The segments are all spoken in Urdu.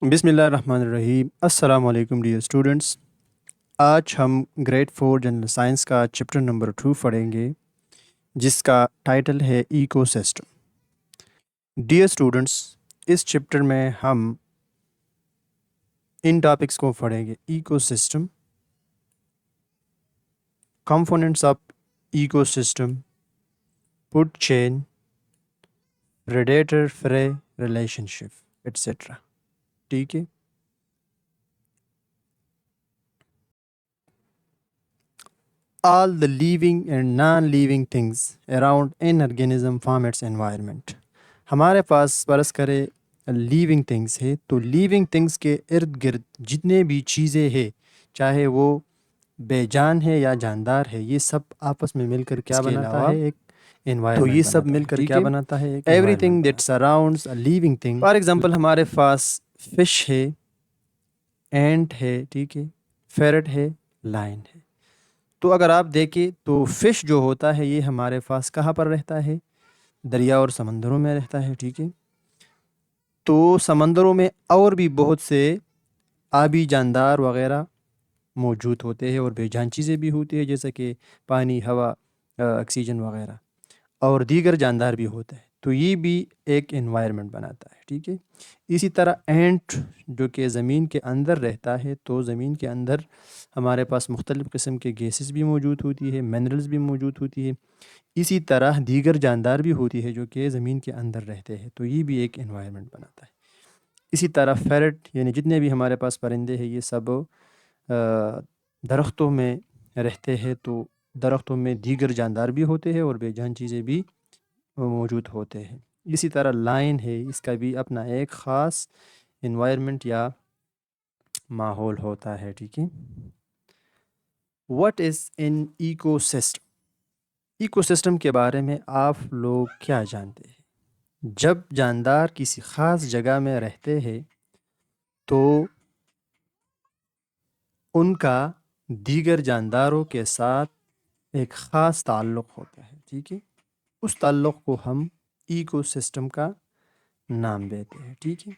بسم اللہ الرحمن الرحیم۔ السلام علیکم ڈیئر اسٹوڈنٹس۔ آج ہم گریڈ 4 جنرل سائنس کا چیپٹر نمبر 2 پڑھیں گے، جس کا ٹائٹل ہے ایکو سسٹم۔ ڈیئر اسٹوڈنٹس، اس چیپٹر میں ہم ان ٹاپکس کو پڑھیں گے: ecosystem, components of ecosystem, food chain, predator prey relationship etcetera. ٹھیک ہے، all the living and non-living things around an organism form its environment۔ ہمارے پاس فرض کرے لیونگ تھنگس ہے، تو لیونگ تھنگس کے ارد گرد جتنے بھی چیزیں ہیں، چاہے وہ بے جان ہے یا جاندار ہے، یہ سب آپس میں مل کر کیا بناتا ہے؟ ایک انوائرمنٹ۔ تو یہ سب مل کر کیا بناتا ہے؟ ایک everything that surrounds a living thing. For example ہمارے پاس فش ہے، اینٹ ہے، ٹھیک ہے، فیرٹ ہے، لائن ہے۔ تو اگر آپ دیکھیں تو فش جو ہوتا ہے یہ ہمارے پاس کہاں پر رہتا ہے؟ دریا اور سمندروں میں رہتا ہے، ٹھیک ہے۔ تو سمندروں میں اور بھی بہت سے آبی جاندار وغیرہ موجود ہوتے ہیں، اور بے جان چیزیں بھی ہوتی ہیں، جیسے کہ پانی، ہوا، آکسیجن وغیرہ، اور دیگر جاندار بھی ہوتے ہیں۔ تو یہ بھی ایک انوائرمنٹ بناتا ہے، ٹھیک ہے۔ اسی طرح اینٹ جو کہ زمین کے اندر رہتا ہے، تو زمین کے اندر ہمارے پاس مختلف قسم کے گیسز بھی موجود ہوتی ہے، منرلز بھی موجود ہوتی ہے۔ اسی طرح دیگر جاندار بھی ہوتی ہے جو کہ زمین کے اندر رہتے ہیں، تو یہ بھی ایک انوائرمنٹ بناتا ہے۔ اسی طرح فیرٹ، یعنی جتنے بھی ہمارے پاس پرندے ہیں، یہ سب درختوں میں رہتے ہیں، تو درختوں میں دیگر جاندار بھی ہوتے ہیں اور بے جان چیزیں بھی موجود ہوتے ہیں۔ اسی طرح لائن ہے، اس کا بھی اپنا ایک خاص انوائرمنٹ یا ماحول ہوتا ہے، ٹھیک ہے۔ What is an ecosystem? Ecosystem کے بارے میں آپ لوگ کیا جانتے ہیں؟ جب جاندار کسی خاص جگہ میں رہتے ہیں تو ان کا دیگر جانداروں کے ساتھ ایک خاص تعلق ہوتا ہے، ٹھیک ہے۔ اس تعلق کو ہم ایکو سسٹم کا نام دیتے ہیں، ٹھیک ہے۔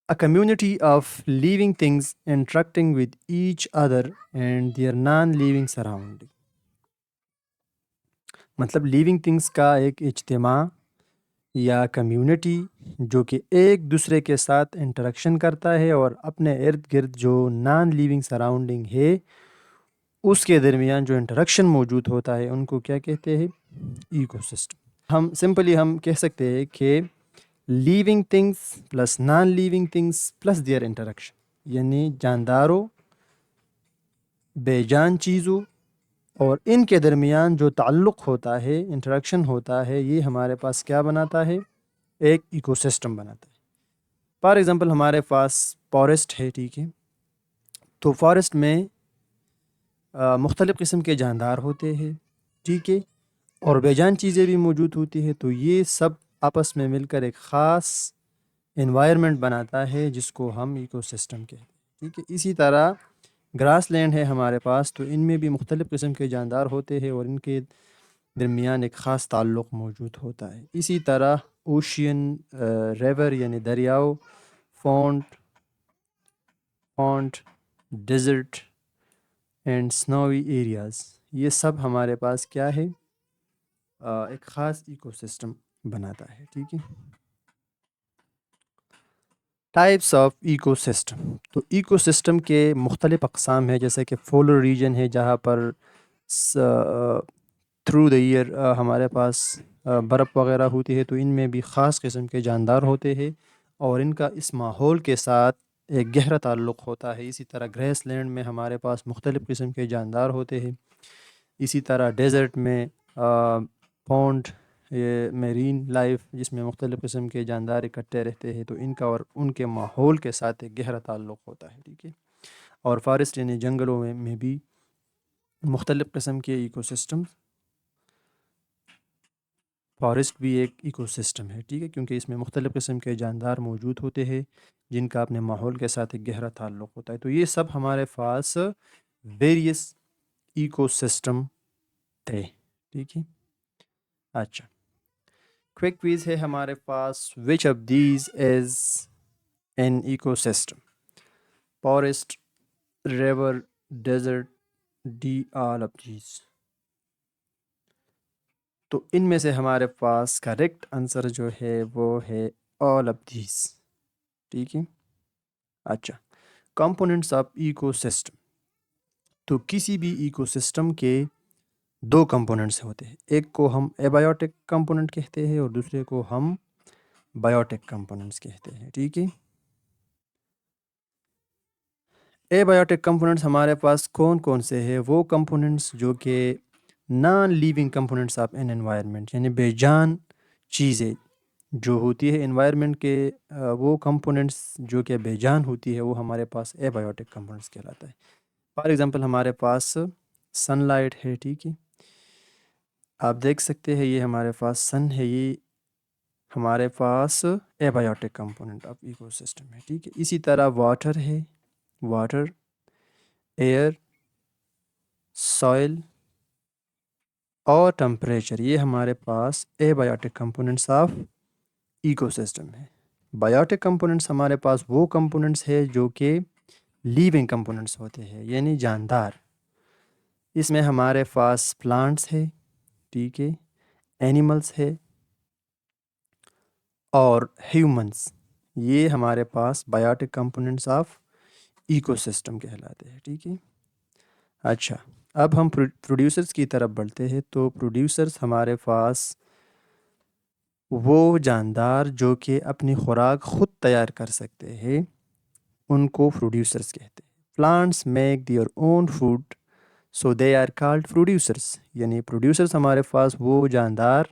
A community of living things interacting with each other and their non-living surrounding۔ مطلب لیونگ تھنگس کا ایک اجتماع یا کمیونٹی جو کہ ایک دوسرے کے ساتھ انٹریکشن کرتا ہے، اور اپنے ارد گرد جو نان لیونگ سراؤنڈنگ ہے اس کے درمیان جو انٹریکشن موجود ہوتا ہے، ان کو کیا کہتے ہیں؟ Ecosystem. ہم کہہ سکتے ہیں کہ living things plus non living things plus their interaction, یعنی جانداروں، بے جان چیزوں اور ان کے درمیان جو تعلق ہوتا ہے، انٹریکشن ہوتا ہے، یہ ہمارے پاس کیا بناتا ہے؟ ایک ایکو سسٹم بناتا ہے۔ فار ایگزامپل ہمارے پاس فارسٹ ہے، ٹھیک ہے۔ تو فارسٹ میں مختلف قسم کے جاندار ہوتے ہیں، ٹھیک ہے، اور بے جان چیزیں بھی موجود ہوتی ہیں۔ تو یہ سب آپس میں مل کر ایک خاص انوائرمنٹ بناتا ہے جس کو ہم ایکو سسٹم کہتے ہیں، ٹھیک ہے۔ اسی طرح گراس لینڈ ہے ہمارے پاس، تو ان میں بھی مختلف قسم کے جاندار ہوتے ہیں اور ان کے درمیان ایک خاص تعلق موجود ہوتا ہے۔ اسی طرح اوشین، ریور یعنی دریاؤ، فونٹ، ڈیزرٹ اینڈ سنوی ایریاز، یہ سب ہمارے پاس کیا ہے؟ ایک خاص ایکو سسٹم بناتا ہے، ٹھیک ہے۔ Types of ecosystem. تو ایکو سسٹم کے مختلف اقسام ہیں، جیسے کہ پولر ریجن ہے جہاں پر تھرو دا ایئر ہمارے پاس برف وغیرہ ہوتی ہے، تو ان میں بھی خاص قسم کے جاندار ہوتے ہیں اور ان کا اس ماحول کے ساتھ ایک گہرا تعلق ہوتا ہے۔ اسی طرح گریس لینڈ میں ہمارے پاس مختلف قسم کے جاندار ہوتے ہیں۔ اسی طرح ڈیزرٹ میں پونڈ، یہ میرین لائف جس میں مختلف قسم کے جاندار اکٹھے رہتے ہیں، تو ان کا اور ان کے ماحول کے ساتھ ایک گہرا تعلق ہوتا ہے، ٹھیک ہے۔ اور فارسٹ یعنی جنگلوں میں بھی مختلف قسم کے ایکو سسٹم، فارسٹ بھی ایک ایکو سسٹم ہے، ٹھیک ہے، کیونکہ اس میں مختلف قسم کے جاندار موجود ہوتے ہیں جن کا اپنے ماحول کے ساتھ ایک گہرا تعلق ہوتا ہے۔ تو یہ سب ہمارے پاس ویریس ایکو سسٹم تھے، ٹھیک ہے۔ اچھا، کوئک کویز ہے ہمارے پاس. Which of these is an ecosystem? Forest, river, desert, d all of these. تو ان میں سے ہمارے پاس کریکٹ آنسر جو ہے وہ ہے آل آف دیز. ٹھیک ہے. اچھا، کمپوننٹس آف ایکو سسٹم. تو کسی بھی ایکو سسٹم کے دو کمپوننٹس ہوتے ہیں. ایک کو ہم ایبایوٹک کمپوننٹ کہتے ہیں اور دوسرے کو ہم بایوٹک کمپوننٹس کہتے ہیں. ٹھیک ہے. ایبایوٹک کمپوننٹس ہمارے پاس کون کون سے ہیں؟ وہ کمپوننٹس جو کہ non living components of an environment, یعنی بے جان چیزیں جو ہوتی ہے انوائرمنٹ کے، وہ کمپوننٹس جو کہ بے جان ہوتی ہے وہ ہمارے پاس ایبایوٹک کمپوننٹس کہلاتا ہے. فار ایگزامپل ہمارے پاس سن لائٹ ہے. ٹھیک ہے. آپ دیکھ سکتے ہیں یہ ہمارے پاس سن ہے، یہ ہمارے پاس ایبایوٹک کمپوننٹ آف ایکو سسٹم ہے. ٹھیک ہے. اسی طرح واٹر ہے، واٹر، ایئر، سوئل اور ٹمپریچر، یہ ہمارے پاس ایبایوٹک کمپوننٹس آف ایکو سسٹم ہے. بایوٹک کمپوننٹس ہمارے پاس وہ کمپوننٹس ہے جو کہ لیونگ کمپوننٹس ہوتے ہیں، یعنی جاندار. اس میں ہمارے پاس پلانٹس ہے، ٹھیک ہے، اینیملس ہے اور ہیومنس. یہ ہمارے پاس biotic components of ecosystem کہلاتے ہیں. ٹھیک ہے. اچھا، اب ہم پروڈیوسرز کی طرف بڑھتے ہیں. تو پروڈیوسرز ہمارے پاس وہ جاندار جو کہ اپنی خوراک خود تیار کر سکتے ہیں، ان کو پروڈیوسرز کہتے ہیں. Plants make their own food so they are called producers. یعنی پروڈیوسرز ہمارے پاس وہ جاندار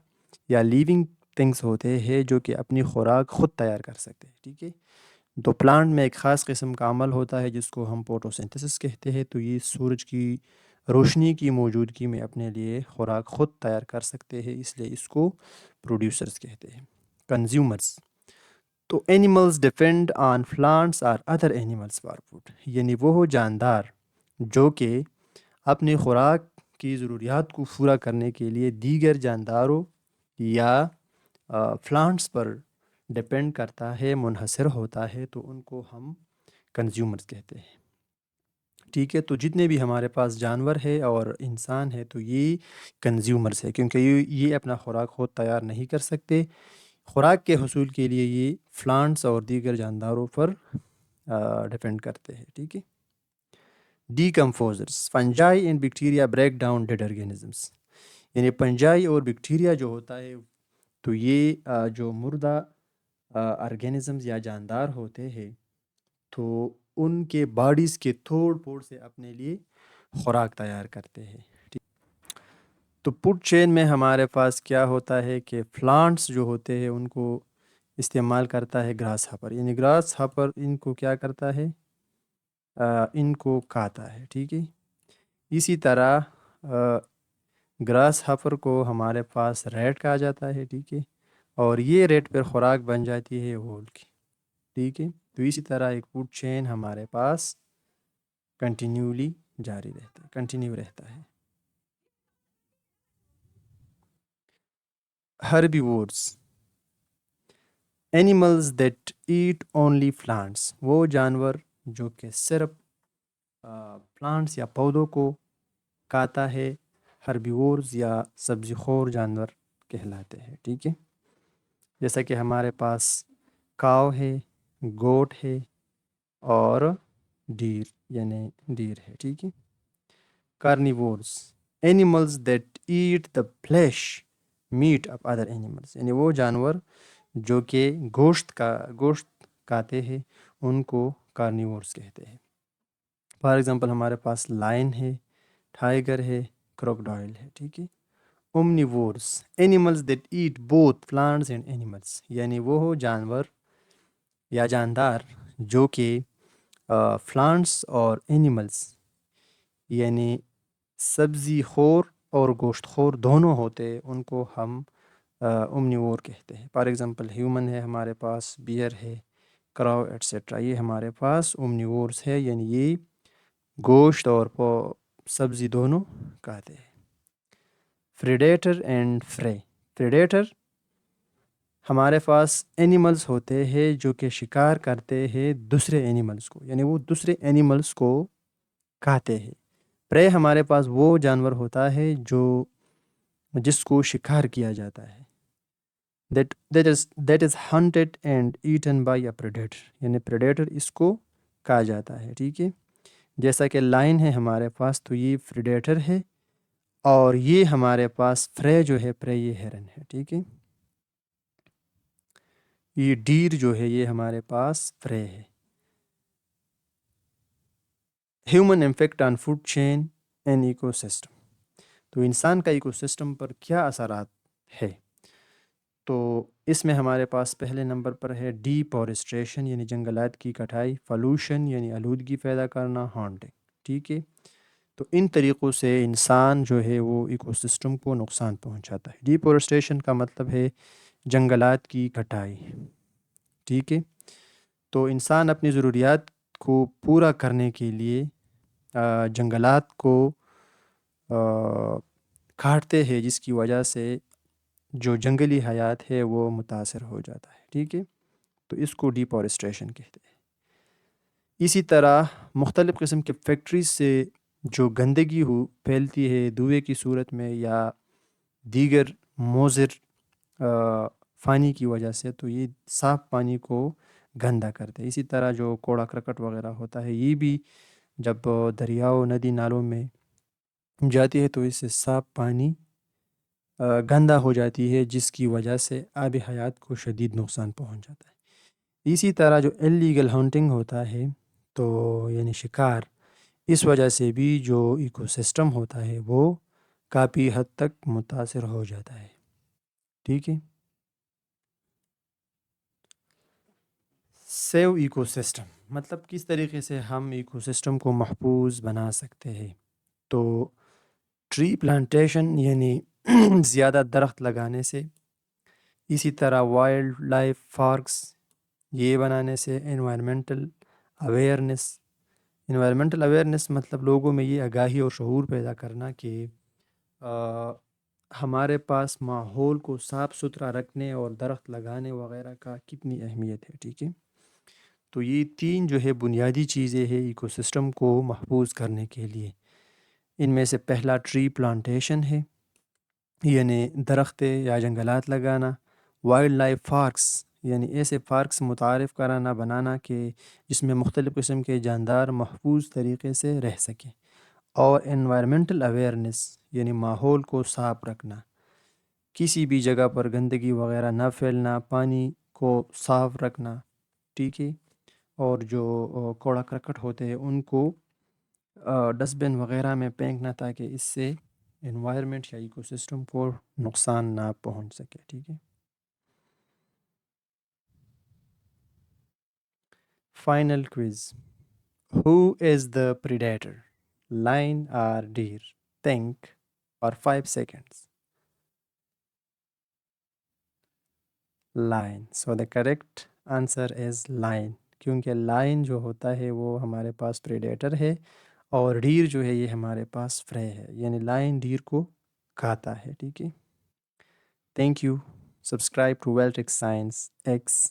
یا لیونگ تھنگس ہوتے ہیں جو کہ اپنی خوراک خود تیار کر سکتے ہیں. ٹھیک ہے. تو پلانٹ میں ایک خاص قسم کا عمل ہوتا ہے جس کو ہم فوٹوسنتھسس کہتے ہیں. تو یہ سورج کی روشنی کی موجودگی میں اپنے لیے خوراک خود تیار کر سکتے ہیں، اس لیے اس کو پروڈیوسرز کہتے ہیں. کنزیومرز. تو اینیملز ڈیپینڈ آن پلانٹس اور ادر اینیملز فار فوڈ. یعنی وہ جاندار جو کہ اپنی خوراک کی ضروریات کو پورا کرنے کے لیے دیگر جانداروں یا پلانٹس پر ڈپینڈ کرتا ہے، منحصر ہوتا ہے، تو ان کو ہم کنزیومرز کہتے ہیں. ٹھیک ہے. تو جتنے بھی ہمارے پاس جانور ہے اور انسان ہے تو یہ کنزیومرز ہے، کیونکہ یہ اپنا خوراک خود تیار نہیں کر سکتے. خوراک کے حصول کے لیے یہ پلانٹس اور دیگر جانداروں پر ڈپینڈ کرتے ہیں. ٹھیک ہے. Decomposers. Fungi and bacteria break down dead organisms. یعنی پنجائی اور بیکٹیریا جو ہوتا ہے تو یہ جو مردہ آرگینزمز یا جاندار ہوتے ہیں تو ان کے باڈیز کے توڑ پھوڑ سے اپنے لیے خوراک تیار کرتے ہیں. تو فوڈ چین میں ہمارے پاس کیا ہوتا ہے کہ پلانٹس جو ہوتے ہیں ان کو استعمال کرتا ہے گراس ہاپر. یعنی گراس ہاپر ان کو کیا کرتا ہے؟ ان کو کھاتا ہے. ٹھیک ہے. اسی طرح گراس ہاپر کو ہمارے پاس ریٹ کہا جاتا ہے. ٹھیک ہے. اور یہ ریٹ پر خوراک بن جاتی ہے وول کی. ٹھیک ہے. تو اسی طرح ایک فوڈ چین ہمارے پاس کنٹینیولی جاری رہتا ہے، کنٹینیو رہتا ہے. Herbivores. Animals that eat only plants. وہ جانور جو کہ صرف پلانٹس یا پودوں کو کھاتا ہے، ہربیورز یا سبزی خور جانور کہلاتے ہیں. ٹھیک ہے. جیسا کہ ہمارے پاس کاؤ ہے، گوٹ ہے اور ڈیر یعنی ڈیر ہے. ٹھیک ہے. Carnivores. Animals that eat the flesh meat of other animals. یعنی وہ جانور جو کہ گوشت کھاتے ہیں ان کو کارنیورز کہتے ہیں. فار ایگزامپل ہمارے پاس لائن ہے، ٹائیگر ہے، کروکوڈائل ہے. ٹھیک ہے. Omnivores. Animals that eat both plants and animals. یعنی وہ جانور یا جاندار جو کہ پلانٹس اور اینیملز یعنی سبزی خور اور گوشت خور دونوں ہوتے ہیں، ان کو ہم اومنیور کہتے ہیں. فار ایگزامپل ہیومن ہے ہمارے پاس، بیئر ہے، کراؤ ایٹسیٹرا. یہ ہمارے پاس اومنیورس ہے، یعنی یہ گوشت اور سبزی دونوں کھاتے ہیں. پریڈیٹر اینڈ پرے. پریڈیٹر ہمارے پاس اینیملس ہوتے ہیں جو کہ شکار کرتے ہیں دوسرے اینیملس کو، یعنی وہ دوسرے اینیملس کو کھاتے ہیں۔ پرے ہمارے پاس وہ جانور ہوتا ہے جس کو شکار کیا جاتا ہے، that is hunted and eaten by a predator، یعنی پریڈیٹر اس کو کہا جاتا ہے، ٹھیک ہے۔ جیسا کہ لائن ہے ہمارے پاس، تو یہ پریڈیٹر ہے، اور یہ ہمارے پاس فرے جو ہے، پرے یہ ہرن ہے، ٹھیک ہے۔ یہ ڈیر جو ہے یہ ہمارے پاس فرے ہے۔ Human impact on food chain and ecosystem, تو انسان کا ایکو سسٹم پر کیا اثرات ہے؟ تو اس میں ہمارے پاس پہلے نمبر پر ہے ڈیفارسٹریشن، یعنی جنگلات کی کٹائی، پولوشن یعنی آلودگی پیدا کرنا، ہانٹنگ، ٹھیک ہے۔ تو ان طریقوں سے انسان جو ہے وہ ایکو سسٹم کو نقصان پہنچاتا ہے۔ ڈیفارسٹریشن کا مطلب ہے جنگلات کی کٹائی، ٹھیک ہے۔ تو انسان اپنی ضروریات کو پورا کرنے کے لیے جنگلات کو کاٹتے ہیں، جس کی وجہ سے جو جنگلی حیات ہے وہ متاثر ہو جاتا ہے، ٹھیک ہے۔ تو اس کو ڈیفارسٹریشن کہتے ہیں۔ اسی طرح مختلف قسم کے فیکٹریز سے جو گندگی پھیلتی ہے دھوئے کی صورت میں یا دیگر مضر پانی کی وجہ سے، تو یہ صاف پانی کو گندا کرتے ہیں۔ اسی طرح جو کوڑا کرکٹ وغیرہ ہوتا ہے، یہ بھی جب دریاؤں ندی نالوں میں جاتی ہے تو اس سے صاف پانی گندا ہو جاتی ہے، جس کی وجہ سے آب حیات کو شدید نقصان پہنچ جاتا ہے۔ اسی طرح جو انلیگل ہنٹنگ ہوتا ہے، تو یعنی شکار، اس وجہ سے بھی جو ایکو سسٹم ہوتا ہے وہ کافی حد تک متاثر ہو جاتا ہے، ٹھیک ہے۔ سیو ایکو سسٹم مطلب کس طریقے سے ہم ایکو سسٹم کو محفوظ بنا سکتے ہیں؟ تو ٹری پلانٹیشن یعنی زیادہ درخت لگانے سے، اسی طرح وائلڈ لائف پارکس یہ بنانے سے، انوائرمنٹل اویئرنیس مطلب لوگوں میں یہ آگاہی اور شعور پیدا کرنا کہ ہمارے پاس ماحول کو صاف ستھرا رکھنے اور درخت لگانے وغیرہ کا کتنی اہمیت ہے، ٹھیک ہے۔ تو یہ تین جو ہے بنیادی چیزیں ہیں ایکو سسٹم کو محفوظ کرنے کے لیے۔ ان میں سے پہلا ٹری پلانٹیشن ہے، یعنی درخت یا جنگلات لگانا۔ وائلڈ لائف پارکس یعنی ایسے پارکس متعارف کرانا، بنانا کہ جس میں مختلف قسم کے جاندار محفوظ طریقے سے رہ سکیں۔ اور انوائرمنٹل اویئرنیس یعنی ماحول کو صاف رکھنا، کسی بھی جگہ پر گندگی وغیرہ نہ پھیلنا، پانی کو صاف رکھنا، ٹھیک ہے۔ اور جو کوڑا کرکٹ ہوتے ہیں ان کو ڈسٹ بن وغیرہ میں پھینکنا، تاکہ اس سے انوائرمنٹ یا ایکو سسٹم کو نقصان نہ پہنچ سکے، ٹھیک ہے۔ فائنل کوئز: ہو از دا پریڈیٹر، لائن اور ڈیر؟ Think for 5 seconds. Line. So the correct answer is line, کیونکہ لائن جو ہوتا ہے وہ ہمارے پاس پریڈیٹر ہے، اور ڈیر جو ہے یہ ہمارے پاس فرے ہے، یعنی لائن ڈیر کو کھاتا ہے، ٹھیک ہے۔ Thank you. Subscribe to Veltech science x